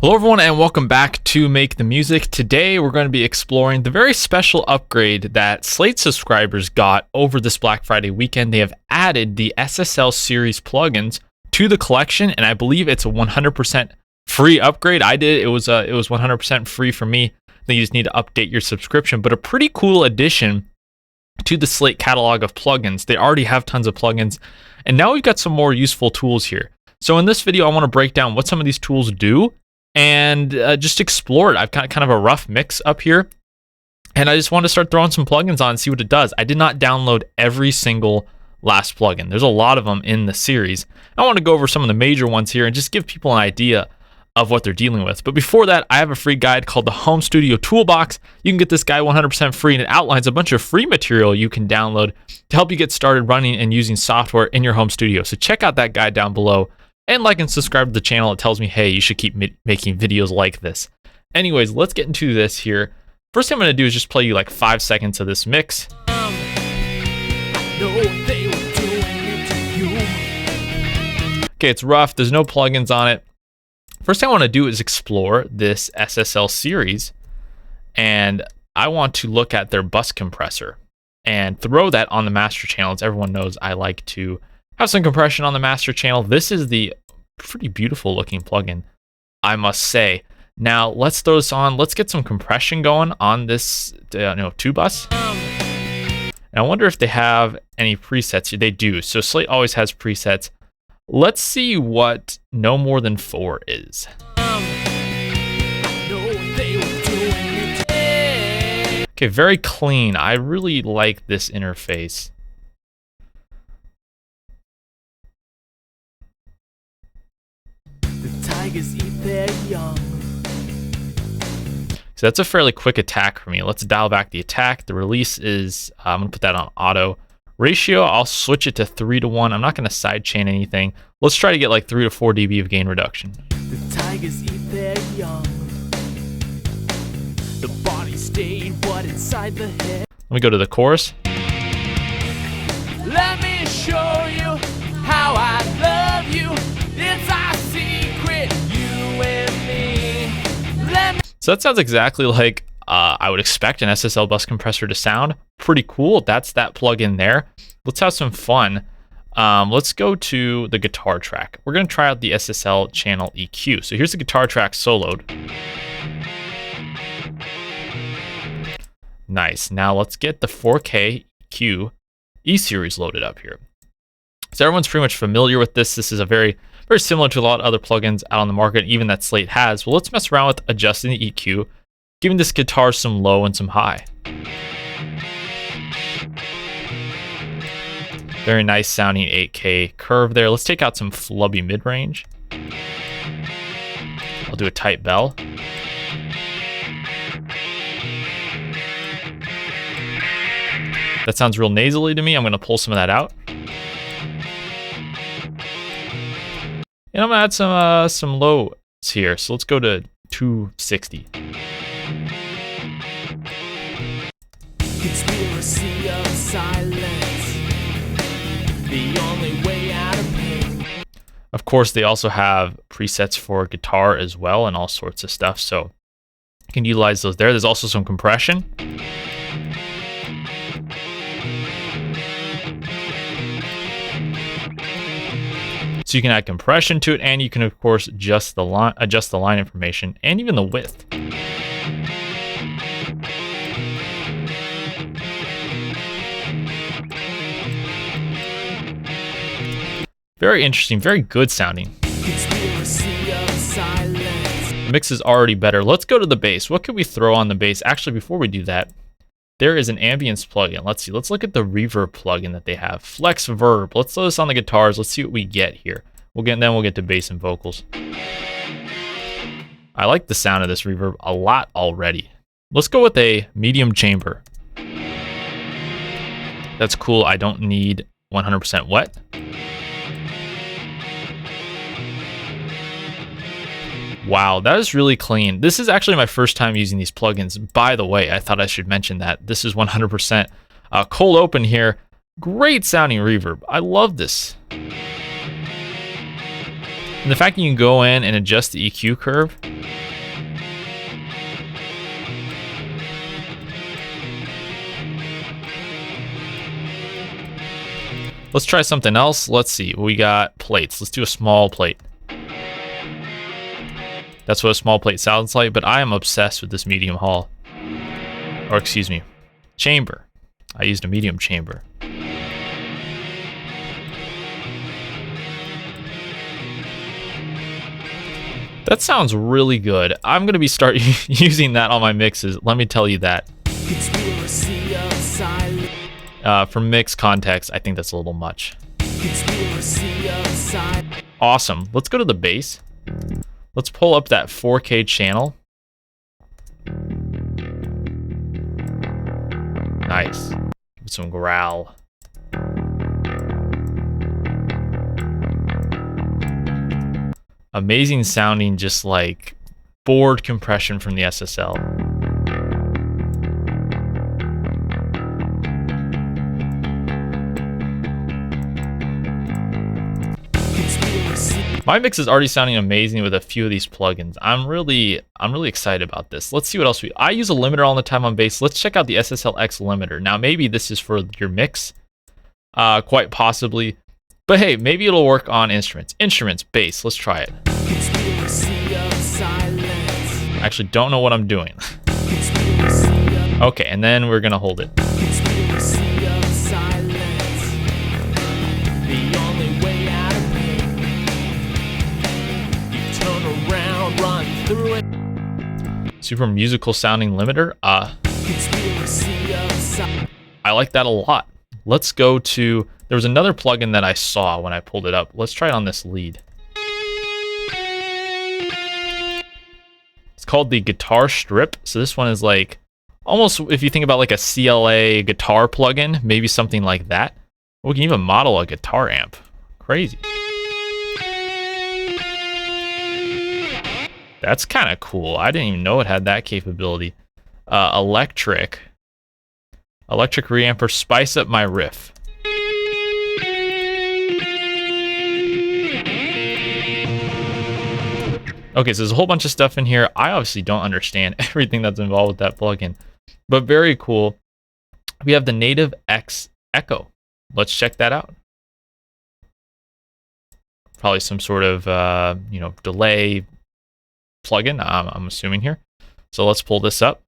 Hello everyone and welcome back to Make the Music. Today we're going to be exploring the very special upgrade that SLATE subscribers got over this Black Friday weekend. They have added the SSL series plugins to the collection, and I believe it's a 100% free upgrade. I did. It was 100% free for me. Then you just need to update your subscription, but a pretty cool addition to the SLATE catalog of plugins. They already have tons of plugins, and now we've got some more useful tools here. So in this video, I want to break down what some of these tools do and just explore it. I've got kind of a rough mix up here, and I just want to start throwing some plugins on and see what it does. I did not download every single last plugin. There's a lot of them in the series. I want to go over some of the major ones here and just give people an idea of what they're dealing with. But before that, I have a free guide called the Home Studio Toolbox. You can get this guide 100% free, and it outlines a bunch of free material you can download to help you get started running and using software in your home studio. So check out that guide down below. And like and subscribe to the channel. It tells me, hey, you should keep making videos like this. Anyways, let's get into this here. First thing I'm going to do is just play you like 5 seconds of this mix. Okay, it's rough. There's no plugins on it. First thing I want to do is explore this SSL series. And I want to look at their bus compressor and throw that on the master channel. As everyone knows, I like to have some compression on the master channel. This is the pretty beautiful looking plugin, I must say. Now let's throw this on. Let's get some compression going on this 2-bus. And I wonder if they have any presets here. They do. So SLATE always has presets. Let's see what no more than 4 is. Okay, very clean. I really like this interface. Eat their young. So that's a fairly quick attack for me. Let's dial back the attack. The release is, I'm gonna put that on auto. Ratio, I'll switch it to 3:1. I'm not gonna sidechain anything. Let's try to get like 3 to 4 dB of gain reduction. The tigers eat their young. The body stayed, but inside the head. Let me go to the chorus. Let me show you how I love you. It's our secret, you and me. So that sounds exactly like I would expect an SSL bus compressor to sound. Pretty cool. That's that plugin there. Let's have some fun. Let's go to the guitar track. We're going to try out the SSL channel EQ. So here's the guitar track soloed. Nice. Now let's get the 4K EQ E-Series loaded up here. So everyone's pretty much familiar with this. This is a very similar to a lot of other plugins out on the market, even that SLATE has. Well, let's mess around with adjusting the EQ, giving this guitar some low and some high. Very nice sounding 8K curve there. Let's take out some flubby mid-range. I'll do a tight bell. That sounds real nasally to me. I'm going to pull some of that out. And I'm gonna add some lows here. So let's go to 260. Conspiracy of silence. The only way out of pain. Of course, they also have presets for guitar as well and all sorts of stuff. So you can utilize those there. There's also some compression. So you can add compression to it, and you can of course adjust the line information and even the width. Very interesting, very good sounding. Conspiracy of silence. The mix is already better. Let's go to the bass. What could we throw on the bass? Actually, before we do that, there is an ambience plugin. Let's see. Let's look at the reverb plugin that they have. Flex Verb. Let's throw this on the guitars. Let's see what we get here. Then we'll get to bass and vocals. I like the sound of this reverb a lot already. Let's go with a medium chamber. That's cool. I don't need 100% wet. Wow, that is really clean. This is actually my first time using these plugins. By the way, I thought I should mention that. This is 100% cold open here. Great sounding reverb. I love this. And the fact that you can go in and adjust the EQ curve. Let's try something else. Let's see. We got plates. Let's do a small plate. That's what a small plate sounds like, but I am obsessed with this medium hall. Or excuse me, chamber. I used a medium chamber. That sounds really good. I'm gonna be start using that on my mixes. Let me tell you that. For mix context, I think that's a little much. Awesome. Let's go to the bass. Let's pull up that 4K channel. Nice. Give it some growl. Amazing sounding, just like board compression from the SSL. My mix is already sounding amazing with a few of these plugins. I'm really excited about this. Let's see what else I use a limiter all the time on bass. Let's check out the SSL-X limiter. Now maybe this is for your mix, quite possibly. But hey, maybe it'll work on instruments. Instruments, bass, let's try it. I actually don't know what I'm doing. Okay, and then we're gonna hold it. Super musical sounding limiter. I like that a lot. Let's go to, there was another plugin that I saw when I pulled it up. Let's try it on this lead. It's called the Guitar Strip. So this one is like, almost if you think about like a CLA guitar plugin, maybe something like that. We can even model a guitar amp. Crazy. That's kind of cool. I didn't even know it had that capability. Electric reamper, spice up my riff. Okay, so there's a whole bunch of stuff in here. I obviously don't understand everything that's involved with that plugin, but very cool. We have the native X Echo. Let's check that out. Probably some sort of delay plugin, I'm assuming here. So let's pull this up.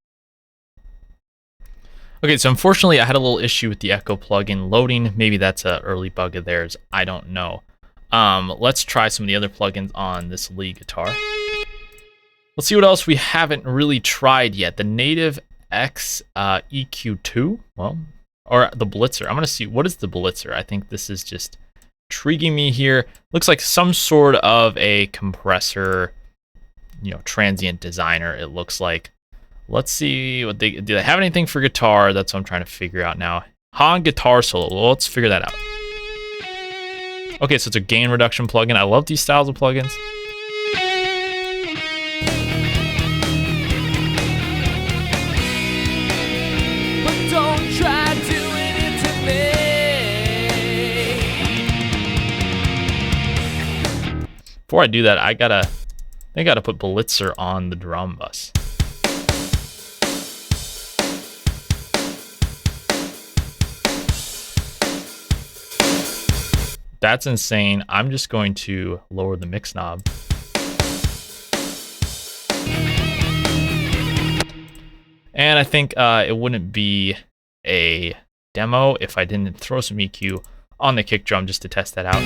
Okay, so unfortunately I had a little issue with the Echo plugin loading. Maybe that's an early bug of theirs. I don't know. Let's try some of the other plugins on this lead guitar. Let's see what else we haven't really tried yet. The native X EQ2, well, or the Blitzer. I'm gonna see, what is the Blitzer? I think this is just intriguing me here. Looks like some sort of a compressor, transient designer, it looks like. Let's see what do they have anything for guitar? That's what I'm trying to figure out now. Han guitar solo. Well, let's figure that out. Okay, so it's a gain reduction plugin. I love these styles of plugins. But don't try doing it to me. Before I do that, I gotta put Blitzer on the drum bus. That's insane. I'm just going to lower the mix knob. And I think it wouldn't be a demo if I didn't throw some EQ on the kick drum just to test that out.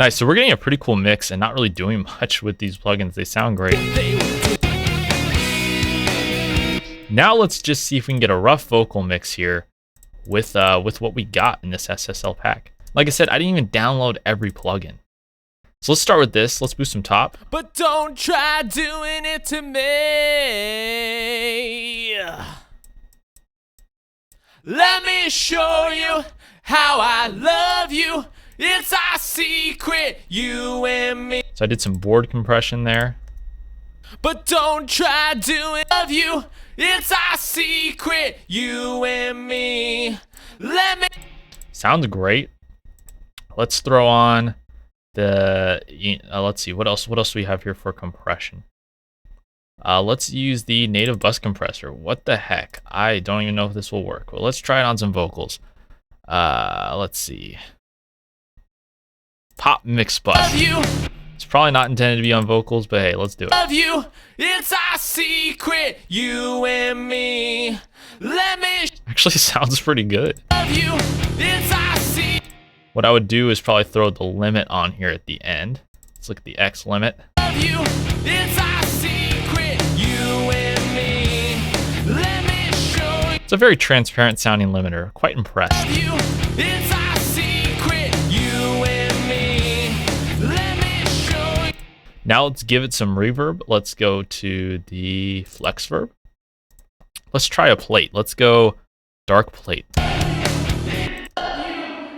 Nice, so we're getting a pretty cool mix and not really doing much with these plugins. They sound great. Now let's just see if we can get a rough vocal mix here with what we got in this SSL pack. Like I said, I didn't even download every plugin. So let's start with this. Let's boost some top. But don't try doing it to me. Let me show you how I love you. It's our secret, you and me. So I did some board compression there. But don't try doing love you. It's our secret, you and me. Let me. Sounds great. Let's throw on the, let's see, what else do we have here for compression? Let's use the native bus compressor. What the heck? I don't even know if this will work. Well, let's try it on some vocals. Let's see. Pop mix bus. It's probably not intended to be on vocals, but hey, let's do it. Love you, it's our secret, you and me. Let me Actually sounds pretty good. love you, it's our secret. What I would do is probably throw the limit on here at the end. Let's look at the X limit. Love you, it's our secret, you and me. Let me show you. It's a very transparent sounding limiter. Quite impressed. Love you, it's our secret, you and me. Let me show you. Now let's give it some reverb. Let's go to the flex verb. Let's try a plate. Let's go dark plate.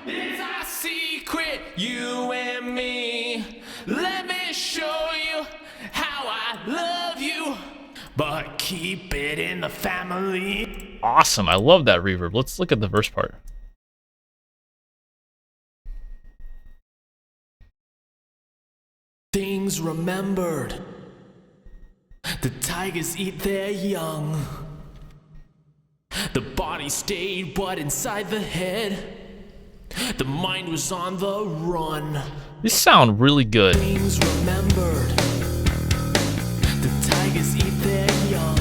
It's our secret, you and me. Let me show you how I love you, but keep it in the family. Awesome. I love that reverb. Let's look at the verse part. Things remembered. The tigers eat their young. The body stayed, but inside the head, the mind was on the run. These sound really good. Things remembered. The tigers eat their young.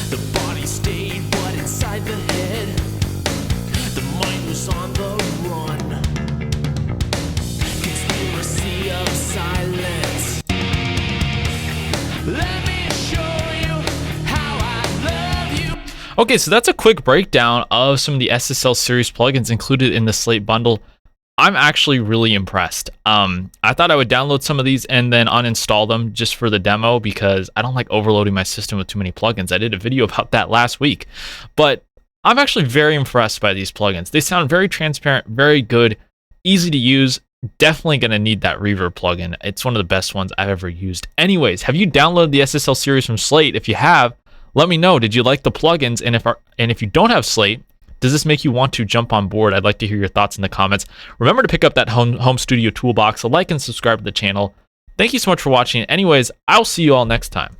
The body stayed, but inside the head, the mind was on the run. Conspiracy of silence. Let me show you how I love you. Okay, so that's a quick breakdown of some of the SSL series plugins included in the Slate bundle. I'm actually really impressed. I thought I would download some of these and then uninstall them just for the demo because I don't like overloading my system with too many plugins. I did a video about that last week, but I'm actually very impressed by these plugins. They sound very transparent, very good, easy to use. Definitely going to need that reverb plugin. It's one of the best ones I've ever used. Anyways, have you downloaded the SSL series from Slate? If you have, let me know. Did you like the plugins? And if you don't have Slate, does this make you want to jump on board? I'd like to hear your thoughts in the comments. Remember to pick up that home studio toolbox, like and subscribe to the channel. Thank you so much for watching. Anyways, I'll see you all next time.